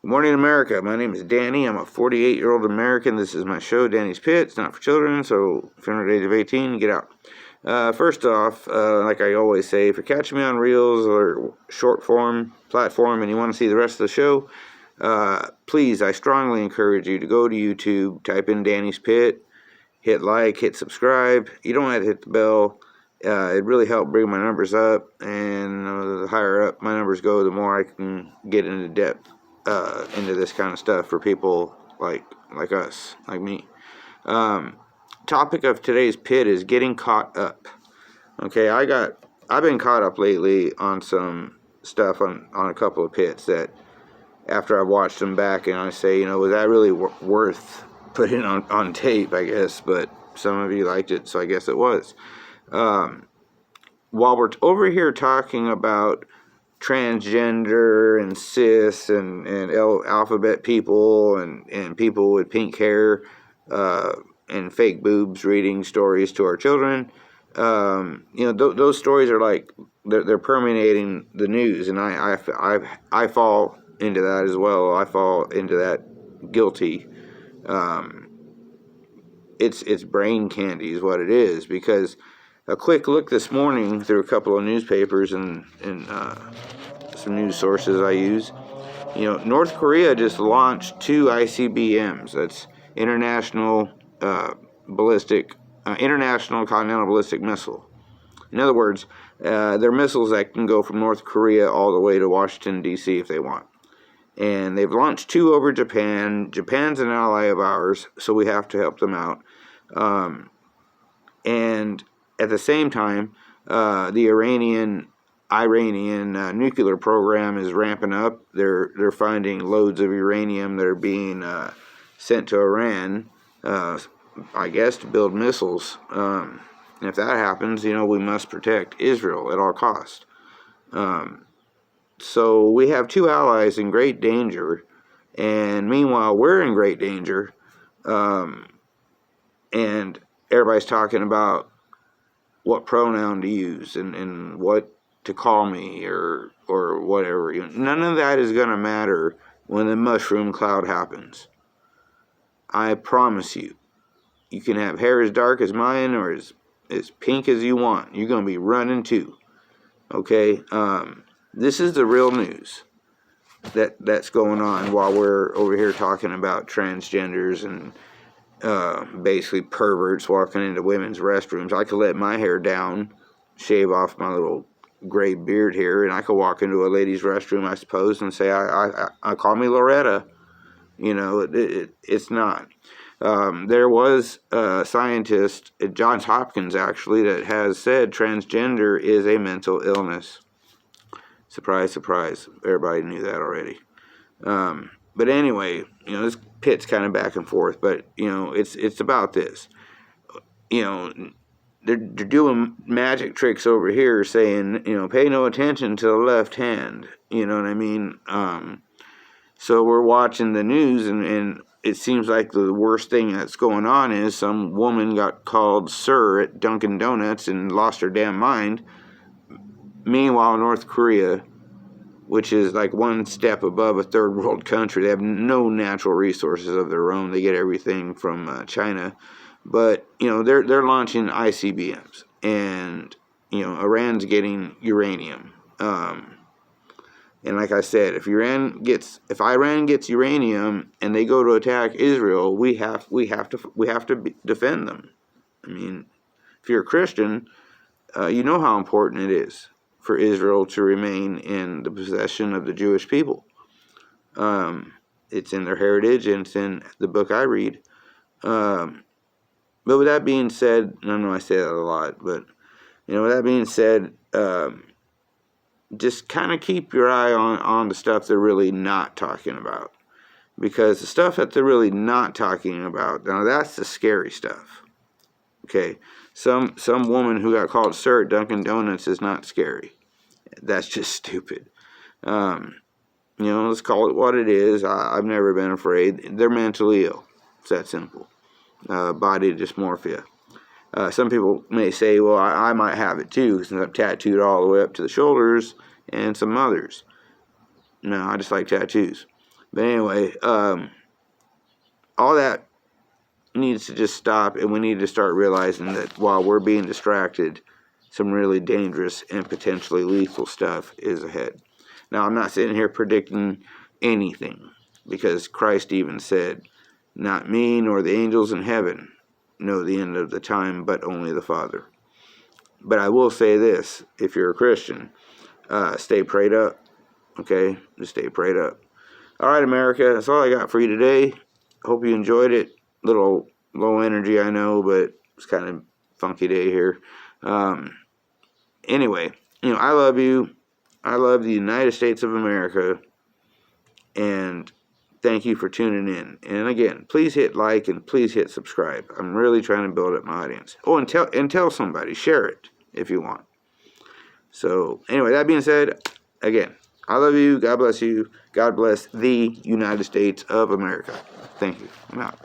Good morning, America. My name is Danny. I'm a 48-year-old American. This is my show, Danny's Pit. It's not for children, so if you're under the age of 18, get out. First off, like I always say, if you're catching me on Reels or short form platform and you want to see the rest of the show, please, I strongly encourage you to go to YouTube, type in Danny's Pit, hit like, hit subscribe. You don't have to hit the bell. It really helped bring my numbers up, and the higher up my numbers go, the more I can get into depth into this kind of stuff for people like us, like me. Topic of today's pit is getting caught up. Okay, I've been caught up lately on some stuff on a couple of pits that after I've watched them back and I say, was that really worth putting on tape, I guess, but some of you liked it, so I guess it was. While we're over here talking about transgender and cis and alphabet people and people with pink hair and fake boobs reading stories to our children, those stories are like they're permeating the news, and I fall into that as well. I fall into that guilty. It's brain candy is what it is, because a quick look this morning through a couple of newspapers and some news sources I use. North Korea just launched 2 ICBMs. That's International Continental Ballistic Missile. In other words, they're missiles that can go from North Korea all the way to Washington, D.C. if they want. And they've launched 2 over Japan. Japan's an ally of ours, so we have to help them out. And at the same time, the Iranian nuclear program is ramping up. They're finding loads of uranium that are being sent to Iran, I guess, to build missiles. And if that happens, we must protect Israel at all costs. So we have 2 allies in great danger, and meanwhile we're in great danger. And everybody's talking about what pronoun to use and what to call me or whatever. None of that is going to matter when the mushroom cloud happens. I promise you. You can have hair as dark as mine or as pink as you want. You're going to be running too. Okay? This is the real news that's going on while we're over here talking about transgenders and basically perverts walking into women's restrooms. I could let my hair down, shave off my little gray beard here, and I could walk into a ladies' restroom, I suppose, and say, I call me Loretta. It's not. There was a scientist at Johns Hopkins, actually, that has said transgender is a mental illness. Surprise, surprise. Everybody knew that already. But anyway, this pit's kind of back and forth, but, it's about this. They're doing magic tricks over here saying, pay no attention to the left hand. You know what I mean? So we're watching the news, and it seems like the worst thing that's going on is some woman got called sir at Dunkin' Donuts and lost her damn mind. Meanwhile, North Korea, which is like one step above a third world country, they have no natural resources of their own. They get everything from China. But, they're launching ICBMs, and, Iran's getting uranium. And like I said, if Iran gets uranium and they go to attack Israel, we have to defend them. I mean, if you're a Christian, you know how important it is for Israel to remain in the possession of the Jewish people. It's in their heritage, and it's in the book I read. But with that being said, I know I say that a lot, but with that being said, just kind of keep your eye on the stuff they're really not talking about, because the stuff that they're really not talking about, now that's the scary stuff. Okay, some woman who got called sir at Dunkin' Donuts is not scary. That's just stupid. Let's call it what it is. I've never been afraid. They're mentally ill. It's that simple. Body dysmorphia. Some people may say, well, I might have it too, since I'm tattooed all the way up to the shoulders, and some others. No, I just like tattoos. But anyway, all that needs to just stop, and we need to start realizing that while we're being distracted, some really dangerous and potentially lethal stuff is ahead. Now, I'm not sitting here predicting anything, because Christ even said, not me nor the angels in heaven know the end of the time, but only the Father. But I will say this, if you're a Christian, stay prayed up, okay? Just stay prayed up. All right, America, that's all I got for you today. Hope you enjoyed it. Little low energy, I know, but it's kind of funky day here. Anyway, I love you. I love the United States of America. And thank you for tuning in. And again, please hit like and please hit subscribe. I'm really trying to build up my audience. Oh, and tell somebody. Share it if you want. So anyway, that being said, again, I love you. God bless you. God bless the United States of America. Thank you. I'm out.